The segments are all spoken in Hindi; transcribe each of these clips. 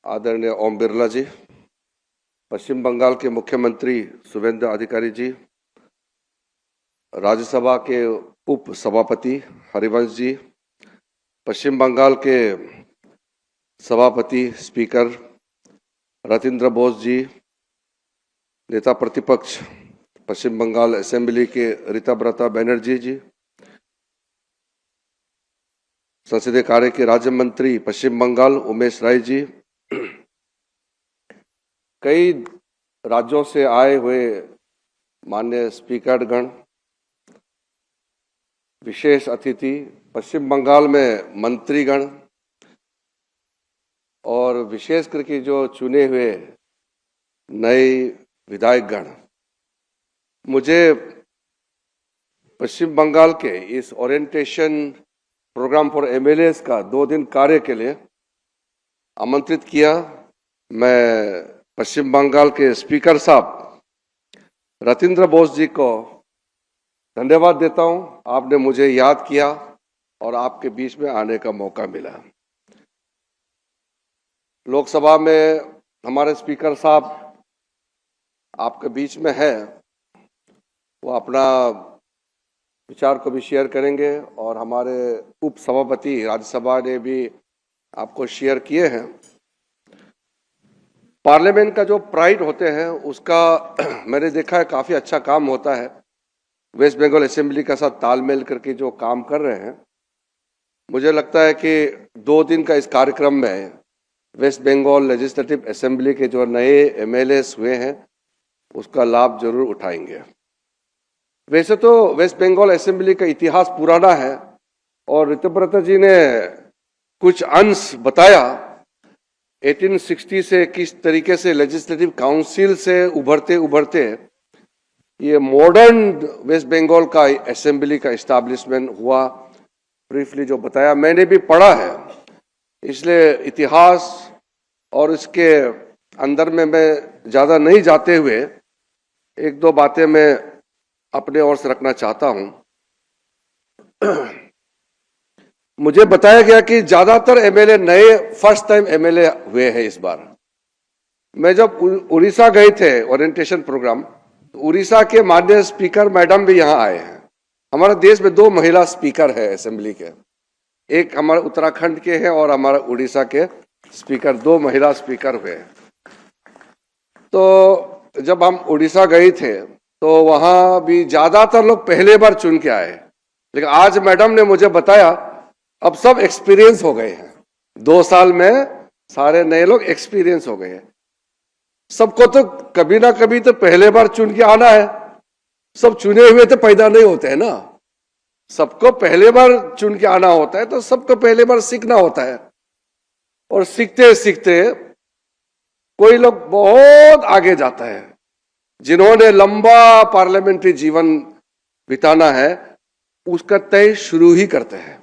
आदरणीय ओम बिरला जी, पश्चिम बंगाल के मुख्यमंत्री शुभेंदु अधिकारी जी, राज्यसभा के उप सभापति हरिवंश जी, पश्चिम बंगाल के सभापति स्पीकर रतिंद्र बोस जी, नेता प्रतिपक्ष पश्चिम बंगाल असेंबली के ऋतुव्रता बनर्जी जी, संसदीय कार्य के राज्य मंत्री पश्चिम बंगाल उमेश राय जी, कई राज्यों से आए हुए माननीय स्पीकरगण, विशेष अतिथि, पश्चिम बंगाल में मंत्रीगण और विशेष करके जो चुने हुए नए विधायकगण, मुझे पश्चिम बंगाल के इस ओरिएंटेशन प्रोग्राम फॉर एमएलएस का 2 दिन कार्य के लिए आमंत्रित किया। मैं पश्चिम बंगाल के स्पीकर साहब रतिंद्र बोस जी को धन्यवाद देता हूं। आपने मुझे याद किया और आपके बीच में आने का मौका मिला। लोकसभा में हमारे स्पीकर साहब आपके बीच में है, वो अपना विचार को भी शेयर करेंगे और हमारे उप सभापति राज्यसभा ने भी आपको शेयर किए हैं। पार्लियामेंट का जो प्राइड होते हैं उसका मैंने देखा है काफी अच्छा काम होता है। वेस्ट बंगाल असेंबली के साथ तालमेल करके जो काम कर रहे हैं, मुझे लगता है कि 2 दिन का इस कार्यक्रम में वेस्ट बंगाल लेजिस्लेटिव असेंबली के जो नए एमएलएस हुए हैं उसका लाभ जरूर उठाएंगे। वैसे तो वेस्ट बंगाल असेंबली का इतिहास पुराना है और ऋतुव्रता जी ने कुछ अंश बताया 1860 से किस तरीके से लेजिस्लेटिव काउंसिल से उभरते उभरते ये मॉडर्न वेस्ट बंगाल का असेंबली का एस्टैब्लिशमेंट हुआ। ब्रीफली जो बताया मैंने भी पढ़ा है, इसलिए इतिहास और इसके अंदर में मैं ज्यादा नहीं जाते हुए 1-2 बातें मैं अपने ओर से रखना चाहता हूं। मुझे बताया गया कि ज्यादातर एमएलए नए फर्स्ट टाइम एमएलए हुए हैं इस बार। मैं जब उड़ीसा गए थे ओरिएंटेशन प्रोग्राम, तो उड़ीसा के माननीय स्पीकर मैडम भी यहां आए हैं। हमारे देश में 2 महिला स्पीकर है असेंबली के, एक हमारे उत्तराखंड के हैं और हमारा उड़ीसा के स्पीकर, 2 महिला स्पीकर हुए। तो जब हम उड़ीसा गए थे तो वहां भी ज्यादातर लोग पहले बार चुन के आए, लेकिन आज मैडम ने मुझे बताया अब सब एक्सपीरियंस हो गए हैं। 2 साल में सारे नए लोग एक्सपीरियंस हो गए हैं। सबको तो कभी ना कभी तो पहले बार चुन के आना है। सब चुने हुए तो पैदा नहीं होते हैं ना, सबको पहले बार चुन के आना होता है, तो सबको पहले बार सीखना होता है। और सीखते सीखते कोई लोग बहुत आगे जाता है। जिन्होंने लंबा पार्लियामेंट्री जीवन बिताना है उसका तय शुरू ही करते हैं।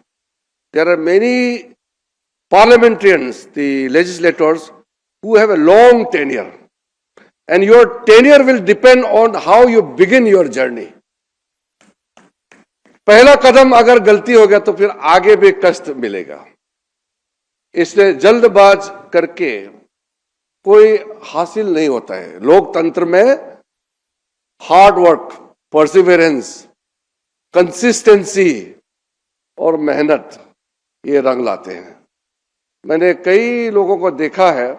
There are many parliamentarians, the legislators, who have a long tenure, and your tenure will depend on how you begin your journey. पहला कदम अगर गलती हो गया तो फिर आगे भी कष्ट मिलेगा। इसलिए जल्दबाज करके कोई हासिल नहीं होता है। लोकतंत्र में हार्ड वर्क, परसिवियरेंस, कंसिस्टेंसी और मेहनत ये रंग लाते हैं। मैंने कई लोगों को देखा है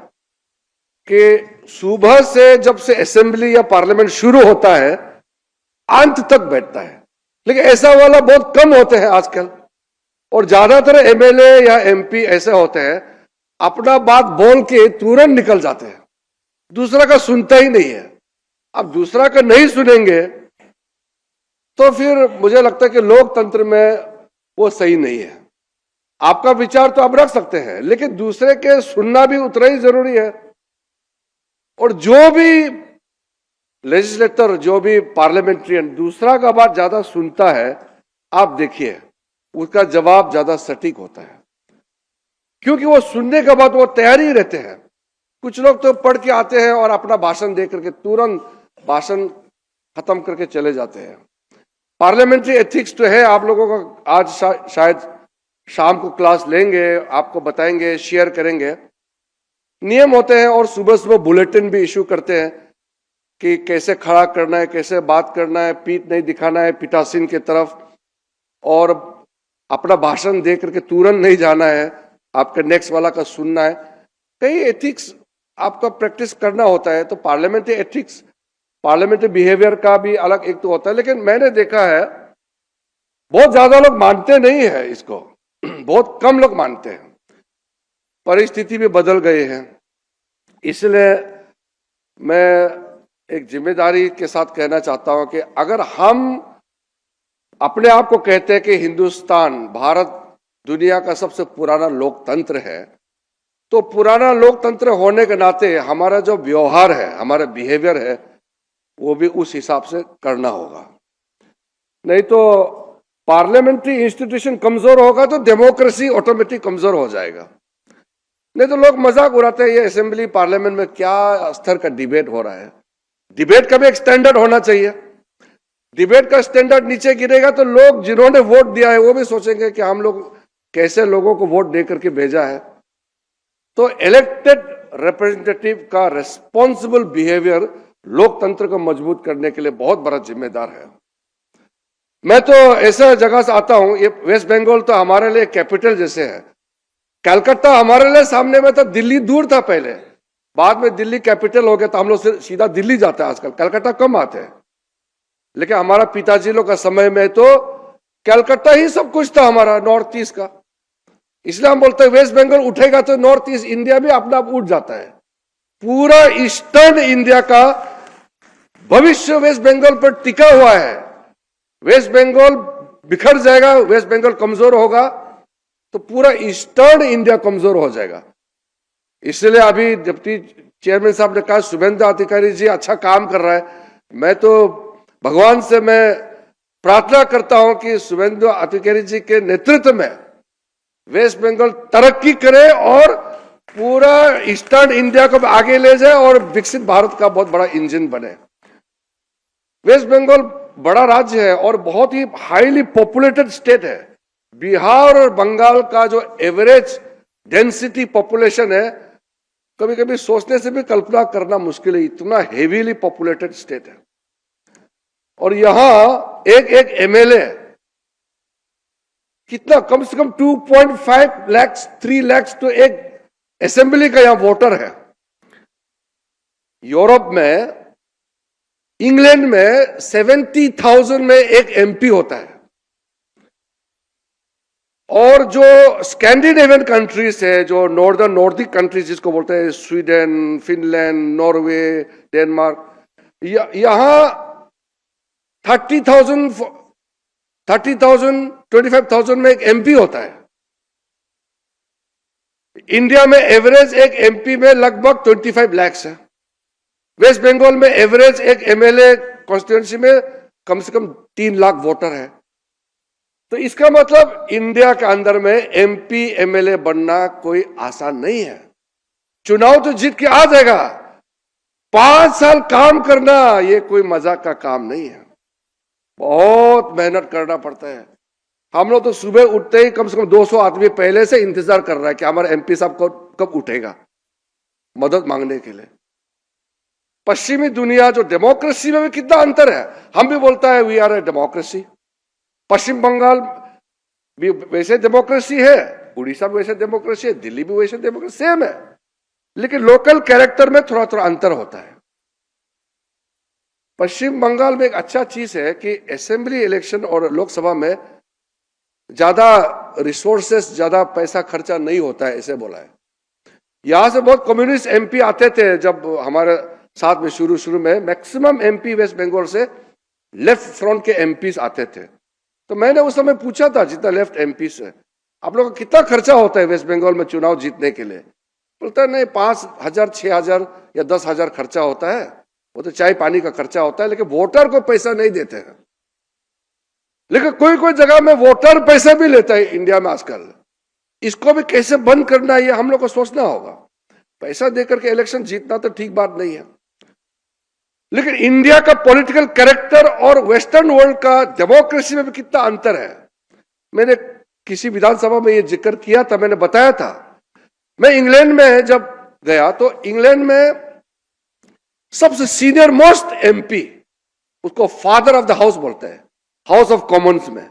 कि सुबह से जब से असेंबली या पार्लियामेंट शुरू होता है अंत तक बैठता है, लेकिन ऐसा वाला बहुत कम होते हैं आजकल। और ज्यादातर एमएलए या एमपी ऐसे होते हैं अपना बात बोल के तुरंत निकल जाते हैं, दूसरा का सुनता ही नहीं है। अब दूसरा का नहीं सुनेंगे तो फिर मुझे लगता है कि लोकतंत्र में वो सही नहीं है। आपका विचार तो आप रख सकते हैं, लेकिन दूसरे के सुनना भी उतना ही जरूरी है। और जो भी लेजिस्लेटर, जो भी पार्लियामेंट्रियन दूसरा का बात ज्यादा सुनता है, आप देखिए उसका जवाब ज्यादा सटीक होता है, क्योंकि वो सुनने के बाद वो तैयार ही रहते हैं। कुछ लोग तो पढ़ के आते हैं और अपना भाषण दे करके तुरंत भाषण खत्म करके चले जाते हैं। पार्लियामेंट्री एथिक्स तो है, आप लोगों का आज शायद शाम को क्लास लेंगे, आपको बताएंगे, शेयर करेंगे। नियम होते हैं और सुबह सुबह बुलेटिन भी इशू करते हैं कि कैसे खड़ा करना है, कैसे बात करना है, पीठ नहीं दिखाना है पीठासीन की तरफ, और अपना भाषण दे करके तुरंत नहीं जाना है, आपके नेक्स्ट वाला का सुनना है। कई एथिक्स आपका प्रैक्टिस करना होता है। तो पार्लियामेंट्री एथिक्स, पार्लियामेंट्री बिहेवियर का भी अलग एक तो होता है। लेकिन मैंने देखा है बहुत ज्यादा लोग मानते नहीं है इसको, बहुत कम लोग मानते हैं। परिस्थिति भी बदल गए हैं, इसलिए मैं एक जिम्मेदारी के साथ कहना चाहता हूं कि अगर हम अपने आप को कहते हैं कि हिंदुस्तान, भारत दुनिया का सबसे पुराना लोकतंत्र है, तो पुराना लोकतंत्र होने के नाते हमारा जो व्यवहार है, हमारा बिहेवियर है, वो भी उस हिसाब से करना होगा। नहीं तो पार्लियामेंट्री इंस्टीट्यूशन कमजोर होगा तो डेमोक्रेसी ऑटोमेटिक कमजोर हो जाएगा। नहीं तो लोग मजाक उड़ाते हैं, ये असेंबली पार्लियामेंट में क्या स्तर का डिबेट हो रहा है। डिबेट का भी एक स्टैंडर्ड होना चाहिए। डिबेट का स्टैंडर्ड नीचे गिरेगा तो लोग जिन्होंने वोट दिया है वो भी सोचेंगे कि हम लोग कैसे लोगों को वोट दे करके भेजा है। तो इलेक्टेड रिप्रेजेंटेटिव का रेस्पॉन्सिबल बिहेवियर लोकतंत्र को मजबूत करने के लिए बहुत बड़ा जिम्मेदार है। मैं तो ऐसा जगह से आता हूं, ये वेस्ट बंगाल तो हमारे लिए कैपिटल जैसे है। कलकत्ता हमारे लिए सामने में था, दिल्ली दूर था पहले, बाद में दिल्ली कैपिटल हो गया तो हम लोग सीधा दिल्ली जाते हैं आजकल, कलकत्ता कम आते हैं। लेकिन हमारा पिताजी लोग का समय में तो कलकत्ता ही सब कुछ था हमारा नॉर्थ ईस्ट का। इसलिए हम बोलते हैं वेस्ट बंगाल उठेगा तो नॉर्थ ईस्ट इंडिया भी अपना आप उठ जाता है। पूरा ईस्टर्न इंडिया का भविष्य वेस्ट बंगाल पर टिका हुआ है। वेस्ट बंगाल बिखर जाएगा, वेस्ट बंगाल कमजोर होगा तो पूरा ईस्टर्न इंडिया कमजोर हो जाएगा। इसलिए अभी डिप्टी चेयरमैन साहब ने कहा शुभेंदु अधिकारी जी अच्छा काम कर रहा है। मैं तो भगवान से मैं प्रार्थना करता हूं कि शुभेंदु अधिकारी जी के नेतृत्व में वेस्ट बंगाल तरक्की करे और पूरा ईस्टर्न इंडिया को आगे ले जाए और विकसित भारत का बहुत बड़ा इंजन बने। वेस्ट बंगाल बड़ा राज्य है और बहुत ही हाईली पॉपुलेटेड स्टेट है। बिहार और बंगाल का जो एवरेज डेंसिटी पॉपुलेशन है, कभी कभी सोचने से भी कल्पना करना मुश्किल है, इतना हेवीली पॉपुलेटेड स्टेट है। और यहां एक एक एमएलए कितना, कम से कम 2.5 लाख 3 लाख तो एक असेंबली का यहां वोटर है। यूरोप में, इंग्लैंड में 70,000 में एक एमपी होता है। और जो स्कैंडिनेवियन कंट्रीज है, जो नॉर्डिक कंट्रीज जिसको बोलते हैं, स्वीडन, फिनलैंड, नॉर्वे, डेनमार्क, यहां 30,000 25,000 में एक एमपी होता है। इंडिया में एवरेज एक एमपी में लगभग 25 लाख है। वेस्ट बंगाल में एवरेज एक एमएलए कॉन्स्टिट्यूंसी में कम से कम 3 लाख वोटर है। तो इसका मतलब इंडिया के अंदर में एमपी एमएलए बनना कोई आसान नहीं है। चुनाव तो जीत के आ जाएगा, 5 साल काम करना ये कोई मजाक का काम नहीं है, बहुत मेहनत करना पड़ता है। हम लोग तो सुबह उठते ही कम से कम 200 आदमी पहले से इंतजार कर रहा है कि हमारा एमपी साहब कब उठेगा मदद मांगने के लिए। पश्चिमी दुनिया जो डेमोक्रेसी में भी कितना अंतर है। हम भी बोलता है वी आर ए डेमोक्रेसी, पश्चिम बंगाल भी वैसे डेमोक्रेसी है, उड़ीसा भी वैसे डेमोक्रेसी है, दिल्ली भी वैसे डेमोक्रेसी सेम है, लेकिन लोकल कैरेक्टर में थोड़ा थोड़ा अंतर होता है। पश्चिम बंगाल में एक अच्छा चीज है कि असेंबली इलेक्शन और लोकसभा में ज्यादा रिसोर्सेस, ज्यादा पैसा खर्चा नहीं होता है, ऐसे बोला है। यहां से बहुत कम्युनिस्ट एमपी आते थे जब हमारे साथ में शुरू में, मैक्सिमम एमपी वेस्ट बंगाल से लेफ्ट फ्रंट के एमपीज आते थे। तो मैंने उस समय पूछा था जितना लेफ्ट एमपी से, आप लोगों का कितना खर्चा होता है वेस्ट बंगाल में चुनाव जीतने के लिए? बोलता है नहीं 5,000 6,000 या 10,000 खर्चा होता है, वो तो चाय पानी का खर्चा होता है, लेकिन वोटर को पैसा नहीं देते हैं। लेकिन कोई कोई जगह में वोटर पैसा भी लेता है इंडिया में आजकल। इसको भी कैसे बंद करना है ये हम लोग को सोचना होगा। पैसा देकर के इलेक्शन जीतना तो ठीक बात नहीं है, लेकिन इंडिया का पॉलिटिकल कैरेक्टर और वेस्टर्न वर्ल्ड का डेमोक्रेसी में भी कितना अंतर है। मैंने किसी विधानसभा में ये जिक्र किया था, मैंने बताया था, मैं इंग्लैंड में जब गया तो इंग्लैंड में सबसे सीनियर मोस्ट एमपी, उसको फादर ऑफ द हाउस बोलते हैं, हाउस ऑफ कॉमन्स में,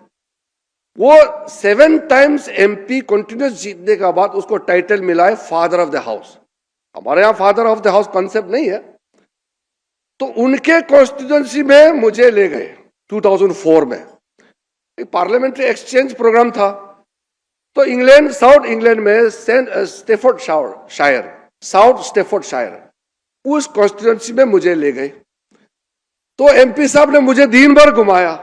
वो 7 टाइम्स एमपी कंटिन्यूस जीतने के बाद उसको टाइटल मिला है फादर ऑफ द हाउस। हमारे यहां father of the house concept नहीं है। तो उनके कॉन्स्टिट्यूंसी में मुझे ले गए 2004 में, एक पार्लियामेंट्री एक्सचेंज प्रोग्राम था। तो इंग्लैंड, साउथ इंग्लैंड में साउथ स्टेफोर्डशायर, उस कॉन्स्टिट्यूंसी में मुझे ले गए। तो एमपी साहब ने मुझे दिन भर घुमाया,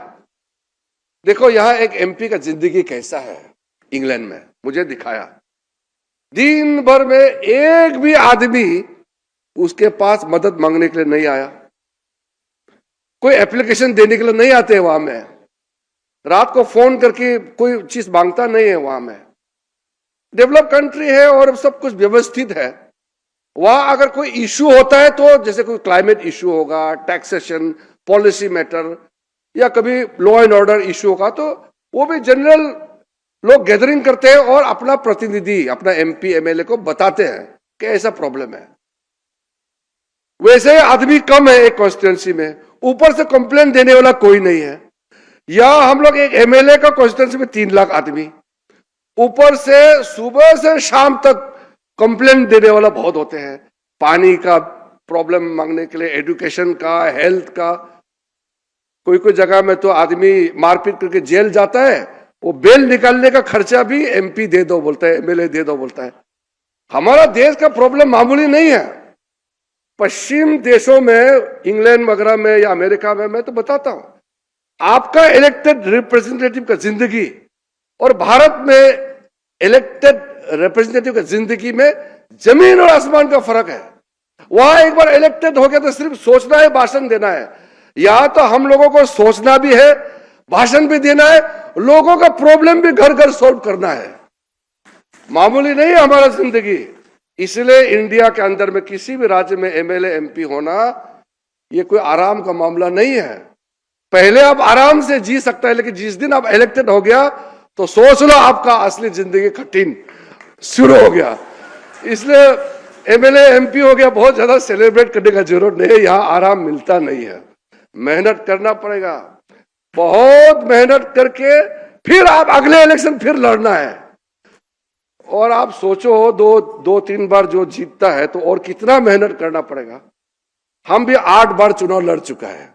देखो यहां एक एमपी का जिंदगी कैसा है इंग्लैंड में, मुझे दिखाया। दिन भर में एक भी आदमी उसके पास मदद मांगने के लिए नहीं आया, कोई एप्लीकेशन देने के लिए नहीं आते वहां में, रात को फोन करके कोई चीज मांगता नहीं है वहां में। डेवलप कंट्री है और सब कुछ व्यवस्थित है। वहां अगर कोई इश्यू होता है तो जैसे कोई क्लाइमेट इश्यू होगा, टैक्सेशन, पॉलिसी मैटर, या कभी लॉ एंड ऑर्डर इश्यू होगा, तो वो भी जनरल लोग गैदरिंग करते हैं और अपना प्रतिनिधि, अपना एमपी एमएलए को बताते हैं कि ऐसा प्रॉब्लम है। वैसे आदमी कम है एक कॉन्स्टिट्यूंसी में, ऊपर से कंप्लेन देने वाला कोई नहीं है। या हम लोग एक एमएलए का कॉन्स्टिट्यूंसी में 3 लाख आदमी, ऊपर से सुबह से शाम तक कंप्लेन देने वाला बहुत होते हैं, पानी का प्रॉब्लम मांगने के लिए, एजुकेशन का, हेल्थ का। कोई कोई जगह में तो आदमी मारपीट करके जेल जाता है, वो बेल निकालने का खर्चा भी एमपी दे दो बोलता है, एमएलए दे दो बोलता है। हमारा देश का प्रॉब्लम मामूली नहीं है। पश्चिम देशों में, इंग्लैंड वगैरह में या अमेरिका में, मैं तो बताता हूं, आपका इलेक्टेड रिप्रेजेंटेटिव का जिंदगी और भारत में इलेक्टेड रिप्रेजेंटेटिव का जिंदगी में जमीन और आसमान का फर्क है। वहां एक बार इलेक्टेड हो गया तो सिर्फ सोचना है, भाषण देना है। यहां तो हम लोगों को सोचना भी है, भाषण भी देना है, लोगों का प्रॉब्लम भी घर घर सॉल्व करना है। मामूली नहीं है हमारा जिंदगी। इसलिए इंडिया के अंदर में किसी भी राज्य में एमएलए एमपी होना ये कोई आराम का मामला नहीं है। पहले आप आराम से जी सकता है, लेकिन जिस दिन आप इलेक्टेड हो गया तो सोच लो आपका असली जिंदगी कठिन शुरू हो गया। इसलिए एमएलए एमपी हो गया, बहुत ज्यादा सेलिब्रेट करने का जरूरत नहीं है। यहां आराम मिलता नहीं है, मेहनत करना पड़ेगा, बहुत मेहनत करके फिर आप अगले इलेक्शन फिर लड़ना है। और आप सोचो 2-3 बार जो जीतता है तो और कितना मेहनत करना पड़ेगा। हम भी 8 बार चुनाव लड़ चुका है।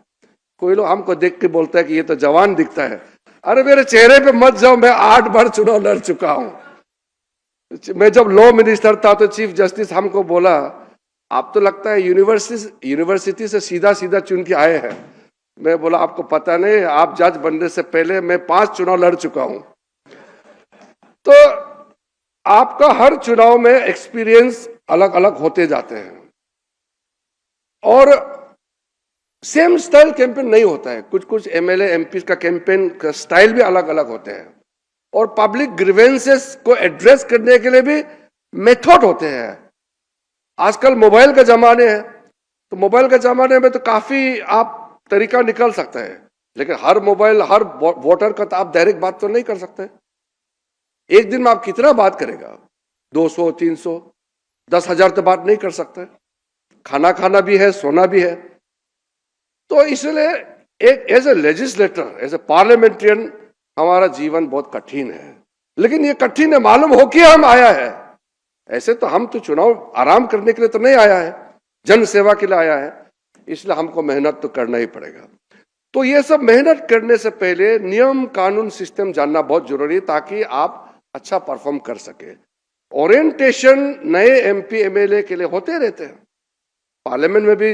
कोई लोग हमको देख के बोलता है कि ये तो जवान दिखता है। अरे मेरे चेहरे पे मत जाओ, मैं 8 बार चुनाव लड़ चुका हूं। मैं जब लॉ मिनिस्टर था तो चीफ जस्टिस हमको बोला, आप तो लगता है यूनिवर्सिटी से सीधा सीधा चुन के आए हैं। मैं बोला आपको पता नहीं, आप जज बनने से पहले मैं 5 चुनाव लड़ चुका हूं। तो आपका हर चुनाव में एक्सपीरियंस अलग अलग होते जाते हैं और सेम स्टाइल कैंपेन नहीं होता है। कुछ कुछ एमएलए एमपी का कैंपेन का स्टाइल भी अलग अलग होते हैं और पब्लिक ग्रीवेंसेस को एड्रेस करने के लिए भी मेथड होते हैं। आजकल मोबाइल का जमाने है, तो मोबाइल के जमाने में तो काफी आप तरीका निकल सकता है, लेकिन हर मोबाइल हर वोटर का तो आप डायरेक्ट बात तो नहीं कर सकते। एक दिन में आप कितना बात करेगा? 200, 300, 10,000 तो बात नहीं कर सकते। खाना खाना भी है, सोना भी है। तो इसलिए एक as a legislator, as a parliamentarian हमारा जीवन बहुत कठिन है। लेकिन ये कठिन है मालूम हो कि हम आया है। ऐसे तो हम तो चुनाव आराम करने के लिए तो नहीं आया है, जन सेवा के लिए आया है। इसलिए हमको मेहनत तो करना ही पड़ेगा। तो ये सब मेहनत करने से पहले नियम कानून सिस्टम जानना बहुत जरूरी है, ताकि आप अच्छा परफॉर्म कर सके। ओरिएंटेशन नए एमपी एमएलए के लिए होते रहते हैं। पार्लियामेंट में भी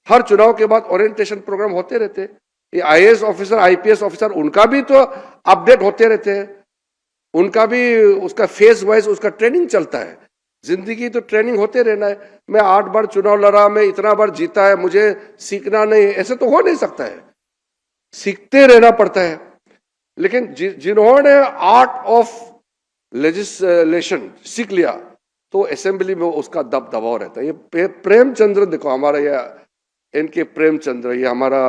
हर चुनाव के बाद ओरिएंटेशन प्रोग्राम होते रहते हैं। ये आईएएस ऑफिसर, आईपीएस ऑफिसर, उनका भी तो अपडेट होते रहते हैं। उनका भी उसका फेज वाइज उसका ट्रेनिंग चलता है। जिंदगी तो ट्रेनिंग होते रहना है। मैं 8 बार चुनाव लड़ा, मैं इतना बार जीता है, मुझे सीखना नहीं, ऐसे तो हो नहीं सकता है। सीखते रहना पड़ता है। लेकिन जिन्होंने आर्ट ऑफ लेजिस्लेशन सीख लिया तो असेंबली में उसका दबाव रहता है। ये प्रेमचंद्र देखो, हमारा ये इनके प्रेमचंद्र, ये हमारा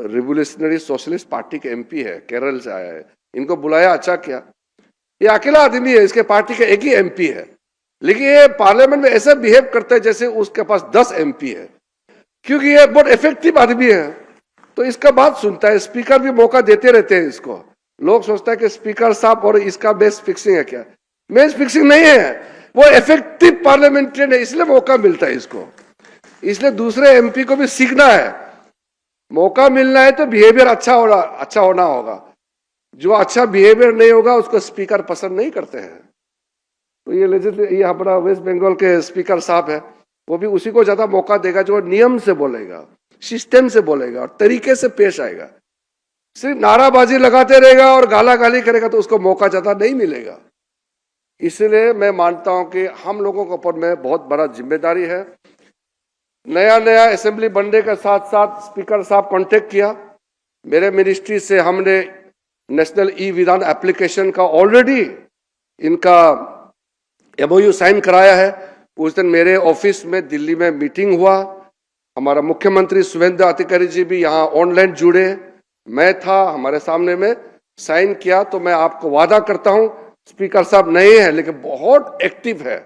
रिवोल्यूशनरी सोशलिस्ट पार्टी के एमपी है, केरल से आया है। इनको बुलाया, अच्छा किया। ये अकेला आदमी है, इसके पार्टी का एक ही एमपी है, लेकिन ये पार्लियामेंट में ऐसा बिहेव करता है जैसे उसके पास 10 MP है, क्योंकि ये बहुत इफेक्टिव आदमी है, तो इसका बात सुनता है। स्पीकर भी मौका देते रहते हैं इसको। लोग सोचता है कि स्पीकर साहब और इसका मैच फिक्सिंग है क्या? मैच फिक्सिंग नहीं है, वो इफेक्टिव पार्लियामेंट्रियन है, इसलिए मौका मिलता है इसको। इसलिए दूसरे MP को भी सीखना है। मौका मिलना है तो बिहेवियर अच्छा होना होगा। जो अच्छा बिहेवियर नहीं होगा उसको स्पीकर पसंद नहीं करते हैं। तो ये हमारा वेस्ट बंगाल के स्पीकर साहब है, वो भी उसी को ज्यादा मौका देगा जो नियम से बोलेगा, सिस्टम से बोलेगा और तरीके से पेश आएगा। सिर्फ नाराबाजी लगाते रहेगा और गाला गाली करेगा तो उसको मौका ज्यादा नहीं मिलेगा। इसलिए मैं मानता हूं कि हम लोगों के ऊपर में बहुत बड़ा जिम्मेदारी है। नया असेंबली बनने के साथ साथ स्पीकर साहब कांटेक्ट किया मेरे मिनिस्ट्री से। हमने नेशनल ई विधान एप्लीकेशन का ऑलरेडी इनका MOU साइन कराया है। उस दिन मेरे ऑफिस में दिल्ली में मीटिंग हुआ। हमारा मुख्यमंत्री शुभेंदु अधिकारी जी भी यहाँ ऑनलाइन जुड़े, मैं था, हमारे सामने में साइन किया। तो मैं आपको वादा करता हूं, स्पीकर साहब नहीं है लेकिन बहुत एक्टिव है।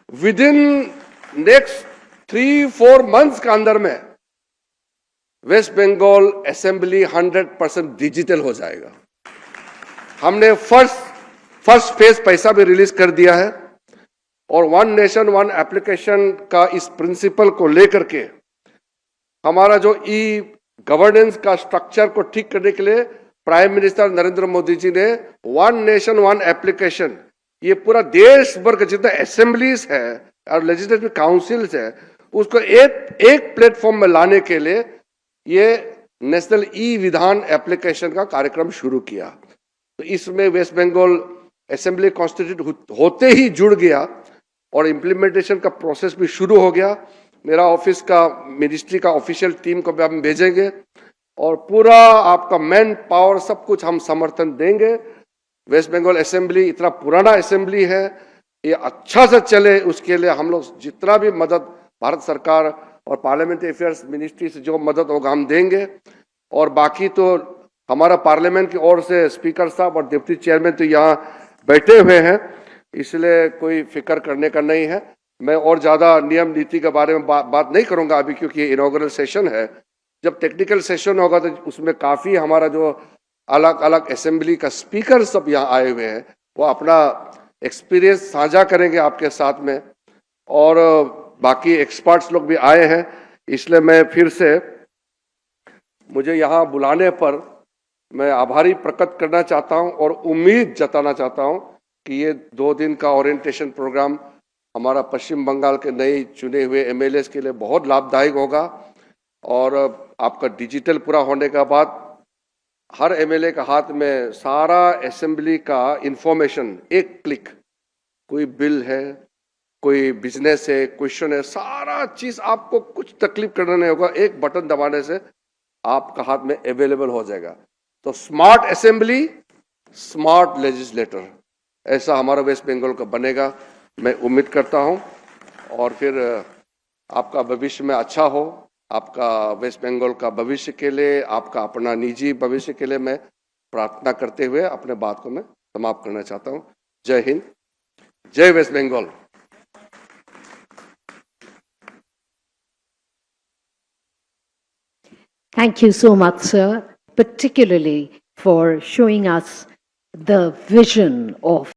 विद इन नेक्स्ट 3-4 मंथ्स के अंदर में वेस्ट बंगाल असेंबली 100% डिजिटल हो जाएगा। हमने फर्स्ट फेज पैसा भी रिलीज कर दिया है और 1 नेशन 1 एप्लीकेशन का इस प्रिंसिपल को लेकर के हमारा जो ई गवर्नेंस का स्ट्रक्चर को ठीक करने के लिए प्राइम मिनिस्टर नरेंद्र मोदी जी ने 1 नेशन 1 एप्लीकेशन, ये पूरा देश भर के जितने असेंबलीज है और लेजिस्लेटिव काउंसिल्स है उसको एक प्लेटफॉर्म में लाने के लिए ये नेशनल ई विधान एप्लीकेशन का कार्यक्रम शुरू किया। तो इसमें वेस्ट बंगाल असेंबली कॉन्स्टिट्यूट होते ही जुड़ गया और इम्प्लीमेंटेशन का प्रोसेस भी शुरू हो गया। मेरा ऑफिस का मिनिस्ट्री का ऑफिशियल टीम को भी हम भेजेंगे और पूरा आपका मैन पावर सब कुछ हम समर्थन देंगे। वेस्ट बंगाल असेंबली इतना पुराना असेंबली है, ये अच्छा से चले उसके लिए हम लोग जितना भी मदद भारत सरकार और पार्लियामेंट्री अफेयर्स मिनिस्ट्री से जो मदद होगा हम देंगे। और बाकी तो हमारा पार्लियामेंट की ओर से स्पीकर साहब और डिप्टी चेयरमैन तो यहाँ बैठे हुए हैं, इसलिए कोई फिक्र करने का नहीं है। मैं और ज्यादा नियम नीति के बारे में बात नहीं करूंगा अभी, क्योंकि ये इनॉग्रल सेशन है। जब टेक्निकल सेशन होगा तो उसमें काफी हमारा जो अलग अलग असेंबली का स्पीकर सब यहाँ आए हुए हैं वो अपना एक्सपीरियंस साझा करेंगे आपके साथ में, और बाकी एक्सपर्ट्स लोग भी आए हैं। इसलिए मैं फिर से मुझे यहाँ बुलाने पर मैं आभारी प्रकट करना चाहता हूँ और उम्मीद जताना चाहता हूँ कि ये 2 दिन का ओरिएंटेशन प्रोग्राम हमारा पश्चिम बंगाल के नए चुने हुए MLAs के लिए बहुत लाभदायक होगा। और आपका डिजिटल पूरा होने के बाद हर MLA के हाथ में सारा असेंबली का इंफॉर्मेशन एक क्लिक, कोई बिल है, कोई बिजनेस है, क्वेश्चन है, सारा चीज आपको कुछ तकलीफ करना नहीं होगा, एक बटन दबाने से आपका हाथ में अवेलेबल हो जाएगा। तो स्मार्ट असेंबली, स्मार्ट लेजिस्लेटर, ऐसा हमारा वेस्ट बंगाल का बनेगा, मैं उम्मीद करता हूं। और फिर आपका भविष्य में अच्छा हो, आपका वेस्ट बंगाल का भविष्य के लिए, आपका अपना निजी भविष्य के लिए मैं प्रार्थना करते हुए अपने बात को मैं समाप्त करना चाहता हूं। जय हिंद, जय West Bengal. Thank you so much, sir, particularly for showing us the vision of